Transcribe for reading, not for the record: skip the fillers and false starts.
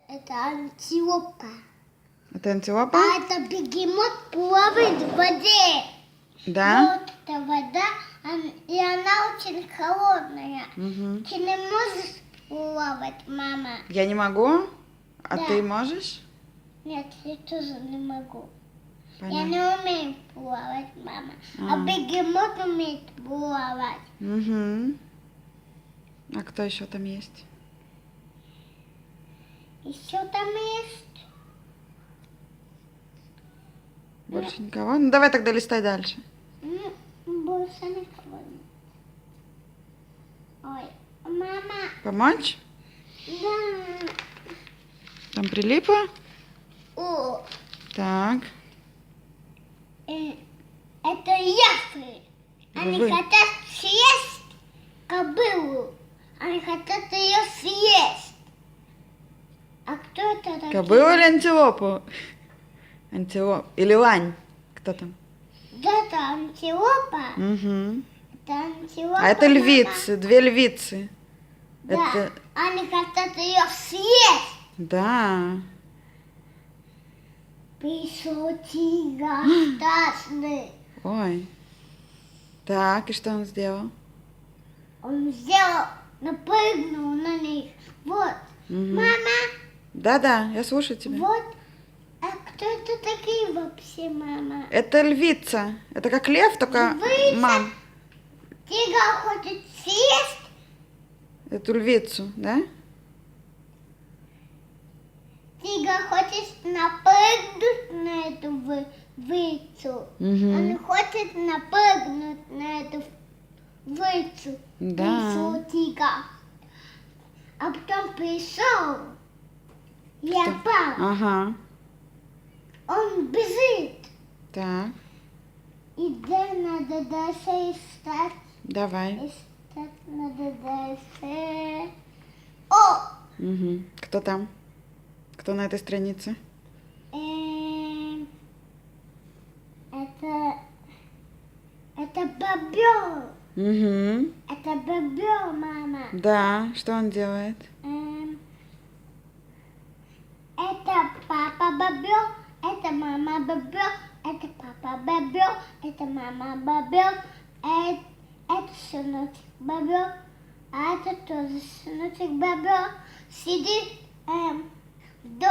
Это антилопа. Это антилопа? А это бегемот плавает в воде. Да? Вот эта вода, и она очень холодная. Мгм. Ты не можешь плавать, мама? Я не могу? А Да. ты можешь? Нет, я тоже не могу. Я Понятно. не умею плавать, мама. А А. бегемот умеет плавать. Мгм. А кто еще там есть? Еще там есть. Больше никого? Ну давай тогда листай дальше. Больше никого нет. Ой, мама, Помочь? да. Там прилипло? О, Так. это яфры. Они Вы. хотят съесть кобылу. Они хотят ее съесть. А кто это такие? Кобылу или антилопу? Антилоп. Или лань. Кто там? Да, это антилопа. Угу. Это антилопа. А это мама. львицы, две львицы. Да, Это... они хотят ее съесть. Да. Пришел тигр страшный. Ой. Так, и что он сделал? Он сделал, напрыгнул на них. Вот. Мгм. Мама, Да-да, я слушаю тебя. вот. А кто это такие вообще, мама? Это львица. Это как лев, только Львица? мам. Тигр хочет съесть. Эту львицу, да? Тигр хочет напрыгнуть на эту львицу. Мгм. Он хочет напрыгнуть на эту львицу. Да. Пришел тигр. А потом пришел леопард. Ага. Он бежит. Так, И где надо дальше искать? давай. Искать надо дальше. О! Мгм. Кто там? Кто на этой странице? Это бобер. Угу. Это бобер, мама. Да, что он делает? Это папа бобер, это мама бобер, это папа бобер, это мама бобер, это сыночек бобер, а это тоже сыночек бобер. Сидит в доме.